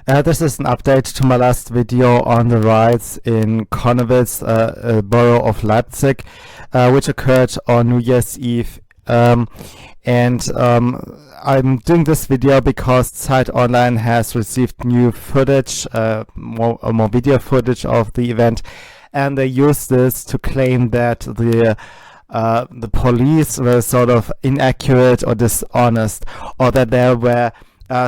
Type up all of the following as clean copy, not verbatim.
This is an update to my last video on the riots in Connewitz, a borough of Leipzig, which occurred on New Year's Eve. I'm doing this video because ZEIT Online has received new footage, more video footage of the event, and they use this to claim that the police were sort of inaccurate or dishonest, or that there were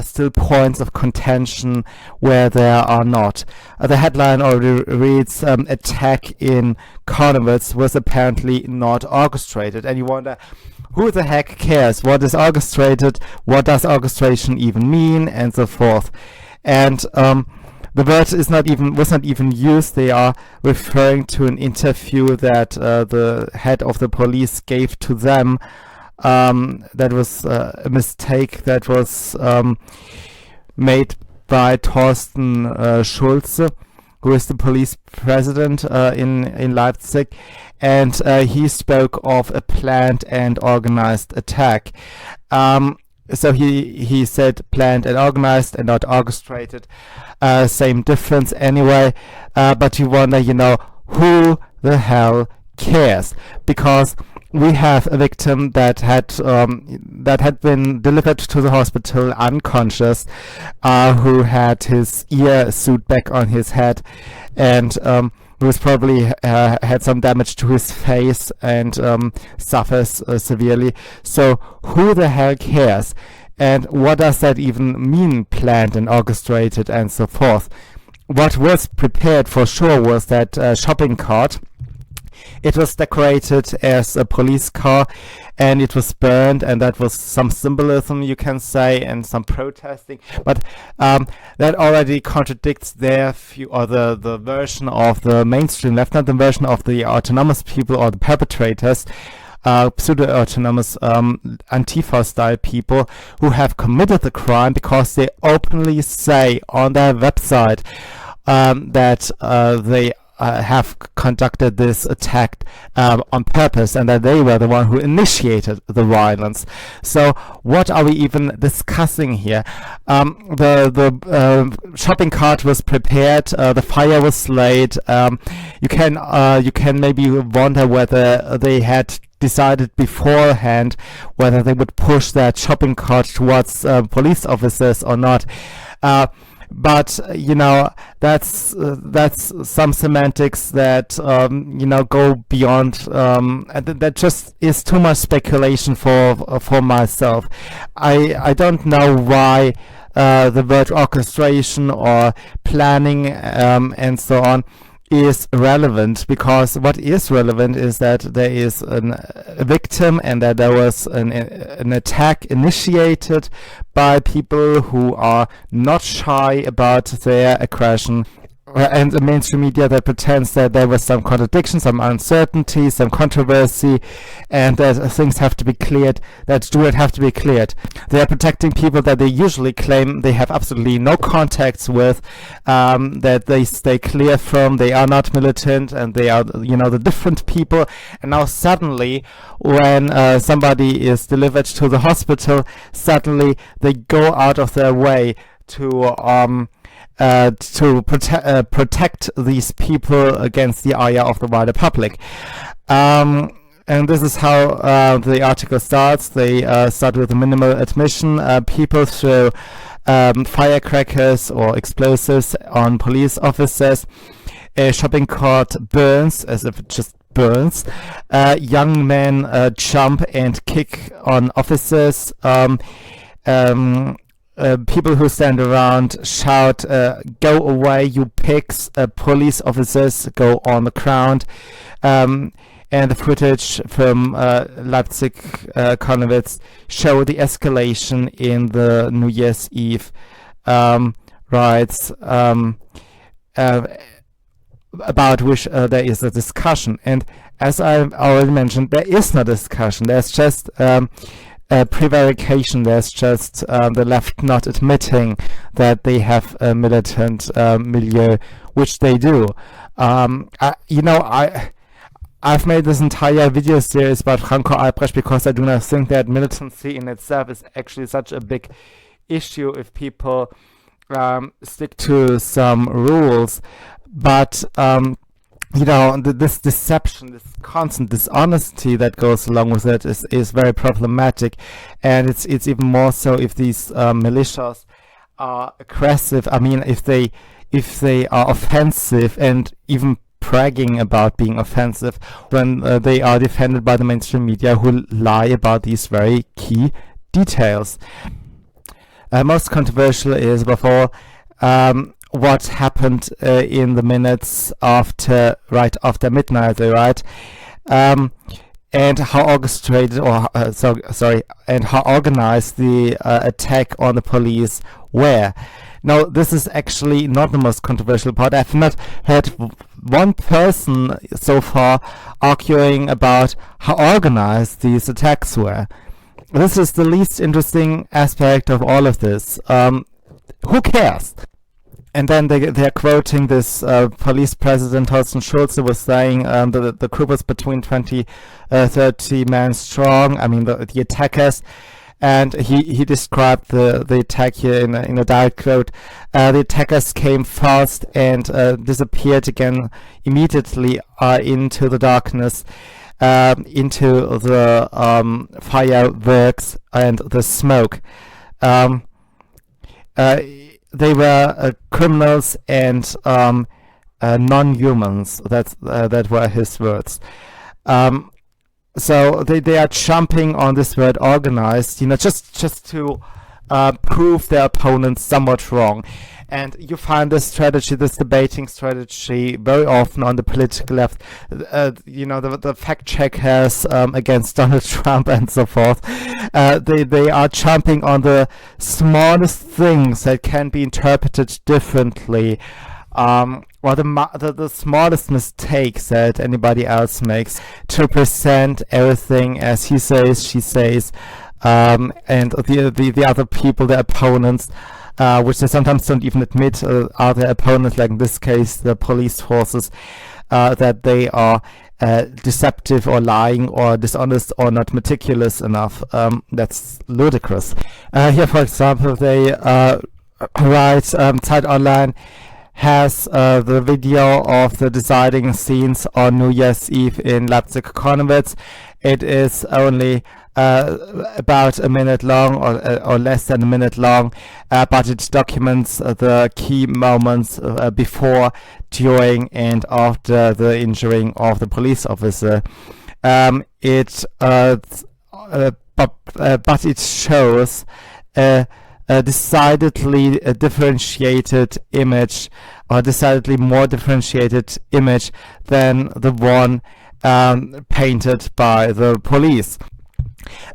still points of contention where there are not. The headline already reads, attack in Connewitz was apparently not orchestrated. And you wonder, who the heck cares? What is orchestrated? What does orchestration even mean? And so forth. And the word was not even used. They are referring to an interview that the head of the police gave to them. That was a mistake that was made by Thorsten Schulze, who is the police president in Leipzig, and he spoke of a planned and organized attack. So he said planned and organized and not orchestrated. Same difference anyway, but you wonder, who the hell cares? Because we have a victim that had been delivered to the hospital unconscious, who had his ear sewed back on his head, and who was probably had some damage to his face and suffers severely. So who the hell cares? And what does that even mean, planned and orchestrated and so forth? What was prepared for sure was that shopping cart. It was decorated as a police car, and it was burned, and that was some symbolism, you can say, and some protesting. But that already contradicts their view, or the version of the mainstream left, not the version of the autonomous people or the perpetrators, pseudo-autonomous Antifa-style people who have committed the crime, because they openly say on their website that they have conducted this attack on purpose, and that they were the one who initiated the violence. So what are we even discussing here? The shopping cart was prepared, the fire was laid. You can maybe wonder whether they had decided beforehand whether they would push that shopping cart towards police officers or not. But that's some semantics that go beyond, and that just is too much speculation for myself. I don't know why the word orchestration or planning and so on is relevant, because what is relevant is that there is a victim, and that there was an attack initiated by people who are not shy about their aggression, and the mainstream media that pretends that there was some contradiction, some uncertainty, some controversy, and that things have to be cleared that do not have to be cleared. They are protecting people that they usually claim they have absolutely no contacts with, that they stay clear from, they are not militant, and they are, the different people. And now suddenly, when somebody is delivered to the hospital, suddenly they go out of their way to protect these people against the ire of the wider public. And this is how the article starts. They start with a minimal admission. People throw firecrackers or explosives on police officers. A shopping cart burns, as if it just burns. Young men jump and kick on officers. People who stand around shout, go away, you pigs. Police officers go on the ground. And the footage from Leipzig, Connewitz, show the escalation in the New Year's Eve riots, about which there is a discussion. And as I've already mentioned, there is no discussion. There's just prevarication. There's just the left not admitting that they have a militant milieu, which they do. I've made this entire video series about Franco Albrecht because I do not think that militancy in itself is actually such a big issue if people stick to some rules, but this deception, this constant dishonesty that goes along with it is very problematic, and it's even more so if these militias are aggressive. I mean, if they are offensive and even bragging about being offensive when they are defended by the mainstream media who lie about these very key details. Most controversial is, above all, what happened in the minutes right after midnight, right? And how orchestrated, and how organized the attack on the police were. Now, this is actually not the most controversial part. I've not heard one person so far arguing about how organized these attacks were. This is the least interesting aspect of all of this. Who cares? And then they're quoting this police president, Thorsten Schulze, who was saying the group was between 30 men strong. I mean, the attackers. And he described the attack here in a direct quote. The attackers came fast and disappeared again immediately into the darkness, into the fireworks and the smoke. They were criminals and non-humans. That were his words. So they are jumping on this word organized, just to prove their opponents somewhat wrong. And you find this strategy, this debating strategy, very often on the political left. The fact checkers against Donald Trump and so forth. They are jumping on the smallest things that can be interpreted differently. Or the smallest mistakes that anybody else makes, to present everything as he says, she says, and the other people, the opponents, which they sometimes don't even admit are their opponents, like in this case the police forces, that they are deceptive or lying or dishonest or not meticulous enough. That's ludicrous. Here, for example, they write, ZEIT Online has the video of the deciding scenes on New Year's Eve in Leipzig Connewitz. It is only about a minute long or less than a minute long, but it documents the key moments before, during, and after the injuring of the police officer. But it shows a decidedly differentiated image, or decidedly more differentiated image than the one painted by the police.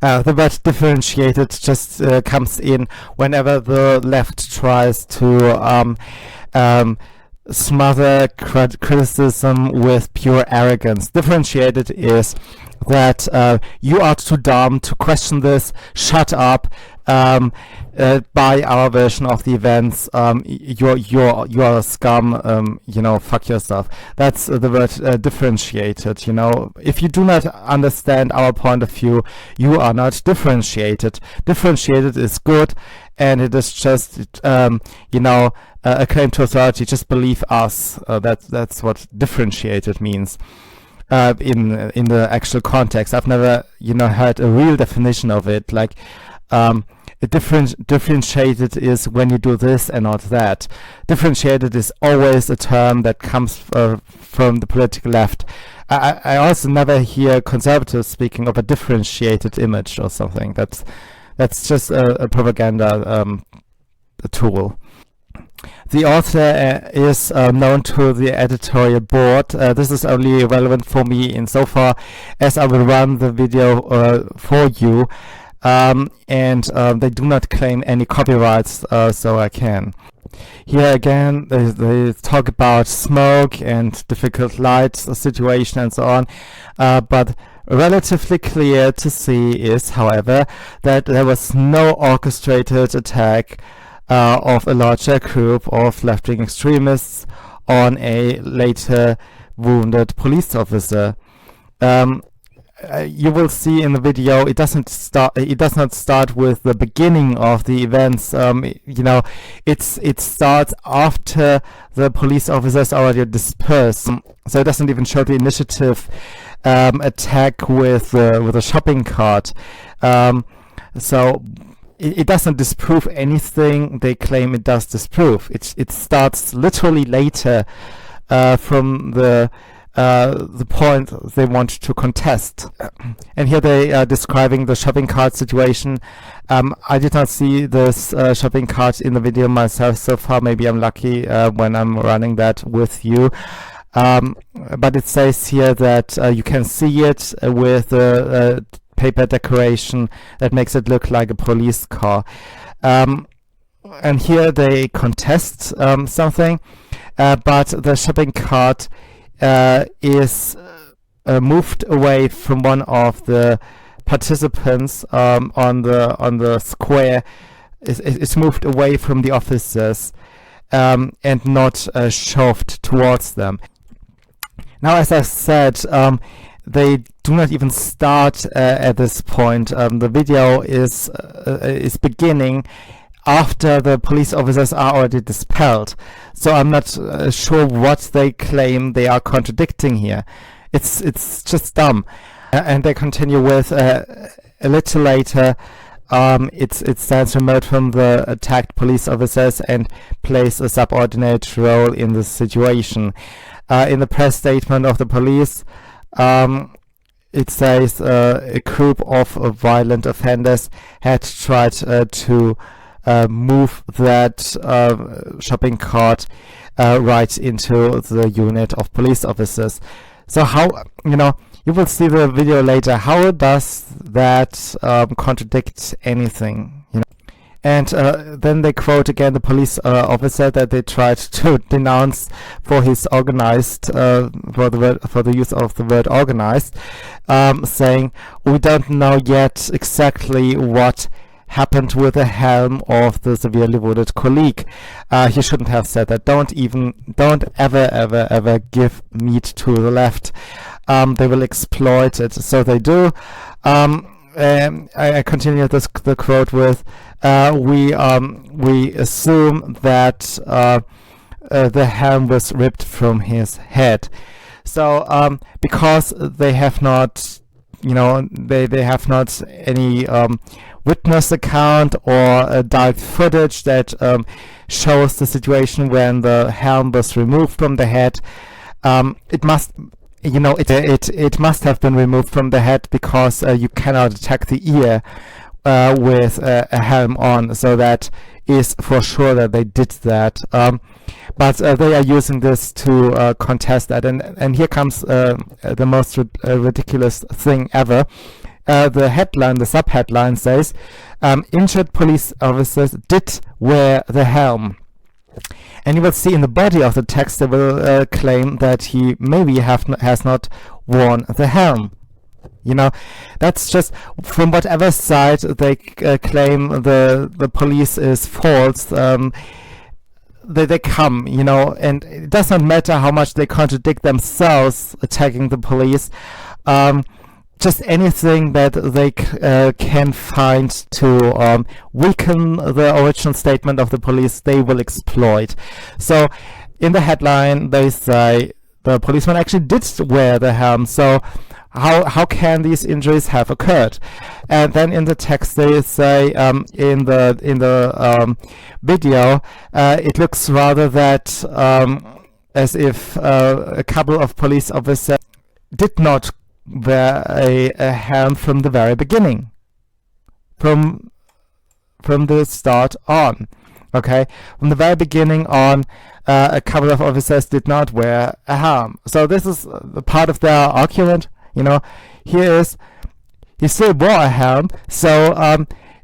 The word differentiated just comes in whenever the left tries to smother criticism with pure arrogance. Differentiated is that you are too dumb to question this, shut up, by our version of the events, you're a scum, fuck yourself. That's the word differentiated. If you do not understand our point of view, you are not differentiated. Differentiated is good, and it is just a claim to authority. Just believe us. That's what differentiated means. In the actual context, I've never heard a real definition of it. Like differentiated is when you do this and not that. Differentiated is always a term that comes from the political left. I also never hear conservatives speaking of a differentiated image or something. That's just a propaganda tool. The author is known to the editorial board. This is only relevant for me insofar as I will run the video for you, and they do not claim any copyrights, so I can. Here again, they talk about smoke and difficult light situation and so on, but relatively clear to see is, however, that there was no orchestrated attack of a larger group of left-wing extremists on a later wounded police officer. you will see in the video, it does not start with the beginning of the events. It starts after the police officers already dispersed, so it doesn't even show the initiative attack with a shopping cart. So it doesn't disprove anything they claim it does disprove. It starts literally later from the point they want to contest. And here they are describing the shopping cart situation. I did not see this shopping cart in the video myself so far. Maybe I'm lucky when I'm running that with you. But it says here that you can see it with a paper decoration that makes it look like a police car. And here they contest something, but the shopping cart is moved away from one of the participants on the square. It's moved away from the officers and not shoved towards them. Now, as I said, they do not even start at this point. The video is beginning after the police officers are already dispelled. So I'm not sure what they claim they are contradicting here. It's just dumb. And they continue with a little later, it stands remote from the attacked police officers and plays a subordinate role in the situation. In the press statement of the police, it says a group of violent offenders had tried to move that shopping cart right into the unit of police officers. So how, you will see the video later, how does that contradict anything? And then they quote again the police officer that they tried to denounce for his organized, for the use of the word organized, saying, "We don't know yet exactly what happened with the helm of the severely wounded colleague." He shouldn't have said that. Don't ever give meat to the left. They will exploit it. So they do. I continue the quote with, we assume that the helm was ripped from his head. So because they have not, they have not any witness account or direct footage that shows the situation when the helm was removed from the head. It must it must have been removed from the head, because you cannot attack the ear with a helm on. So that is for sure that they did that. But they are using this to contest that. And here comes the most ridiculous thing ever. The headline, the sub-headline says, injured police officers did wear the helm. And you will see in the body of the text they will claim that he maybe has not worn the helm. That's just from whatever side they claim the police is false. They come, and it does not matter how much they contradict themselves attacking the police. Just anything that they can find to weaken the original statement of the police, they will exploit. So in the headline they say the policeman actually did wear the helm. So how can these injuries have occurred? And then in the text they say in the video it looks rather that as if a couple of police officers did not wear a helm from the very beginning, from the start on. Okay, from the very beginning on, a couple of officers did not wear a helm. So this is the part of their argument. Here is, he still wore a helm, so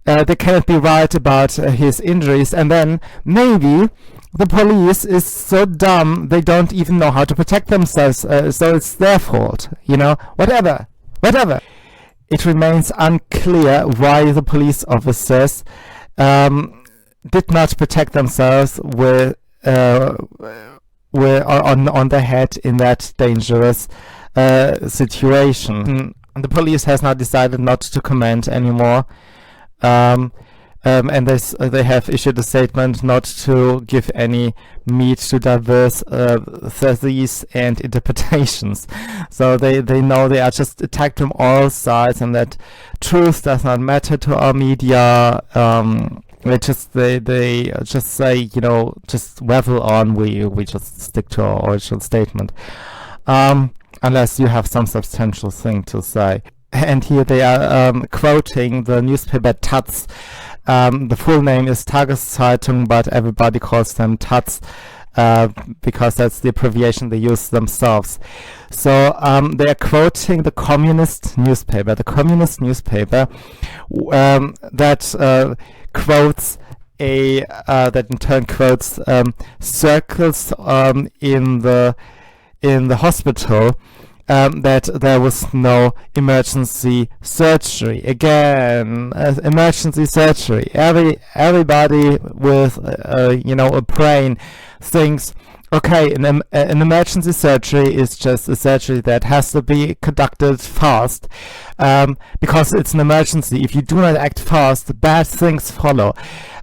they cannot be right about his injuries. And then maybe the police is so dumb they don't even know how to protect themselves, so it's their fault, whatever. It remains unclear why the police officers did not protect themselves with on the head in that dangerous situation. the police has now decided not to comment anymore. And they have issued a statement not to give any meat to diverse theses and interpretations. So they know they are just attacked from all sides, and that truth does not matter to our media. They just say, you know, just waffle on. We just stick to our original statement, unless you have some substantial thing to say. And here they are quoting the newspaper Taz. The full name is Tageszeitung, but everybody calls them Taz because that's the abbreviation they use themselves. So they are quoting the communist newspaper. The communist newspaper that quotes that in turn quotes circles in the hospital. That there was no emergency surgery. Again, emergency surgery. Everybody with you know, a brain thinks, okay, an emergency surgery is just a surgery that has to be conducted fast, because it's an emergency. If you do not act fast, bad things follow.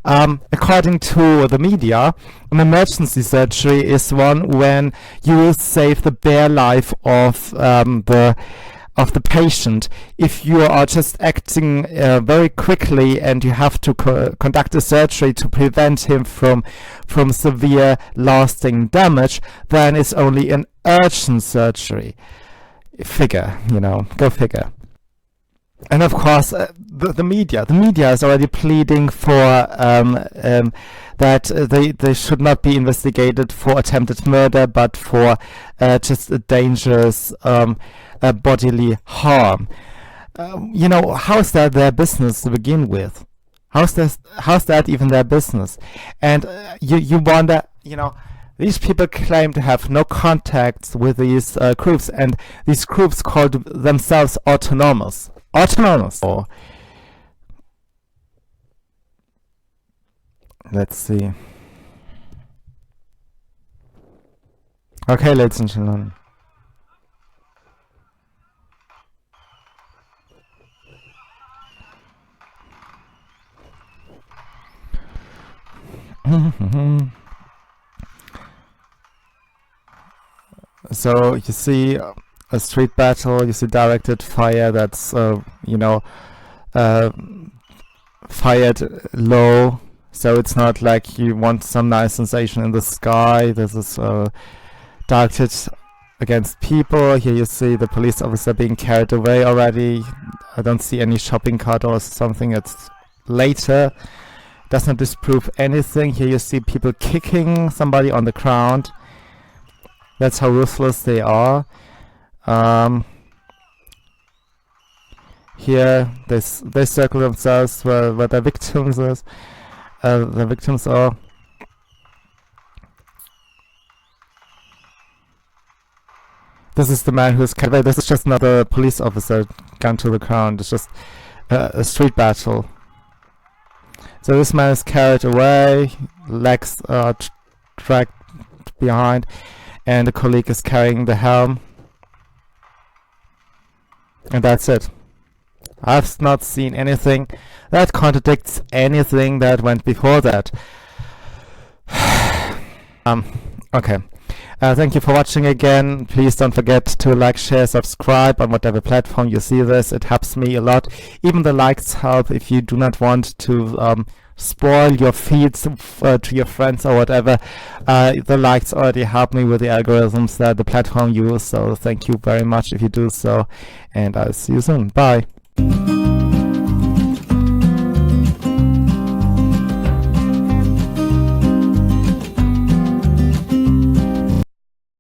According to the media, an emergency surgery is one when you will save the bare life of the patient. If you are just acting very quickly and you have to conduct a surgery to prevent him from severe lasting damage, then it's only an urgent surgery. Figure, you know, go figure. And of course, the media is already pleading for that they should not be investigated for attempted murder, but for just a dangerous bodily harm. You know, how is that their business to begin with? How's that even their business? And you wonder, you know, these people claim to have no contacts with these groups, and these groups called themselves autonomous. Or let's see. Okay, ladies and gentlemen. So you see a street battle, you see directed fire that's you know, fired low, so it's not like you want some nice sensation in the sky. This is directed against people. Here you see the police officer being carried away already. I don't see any shopping cart or something. It's later. Does not disprove anything. Here you see people kicking somebody on the ground. That's how ruthless they are. Here they circle themselves where the victims are. This is the man who's carried away. This is just not a police officer gone to the ground. It's just a street battle. So this man is carried away, legs are dragged behind, and the colleague is carrying the helm. And that's it. I've not seen anything that contradicts anything that went before that. Okay. Thank you for watching again. Please don't forget to like, share, subscribe on whatever platform you see this. It helps me a lot. Even the likes help if you do not want to spoil your feeds to your friends or whatever. The likes already help me with the algorithms that the platform uses, so thank you very much if you do so, and I'll see you soon. Bye.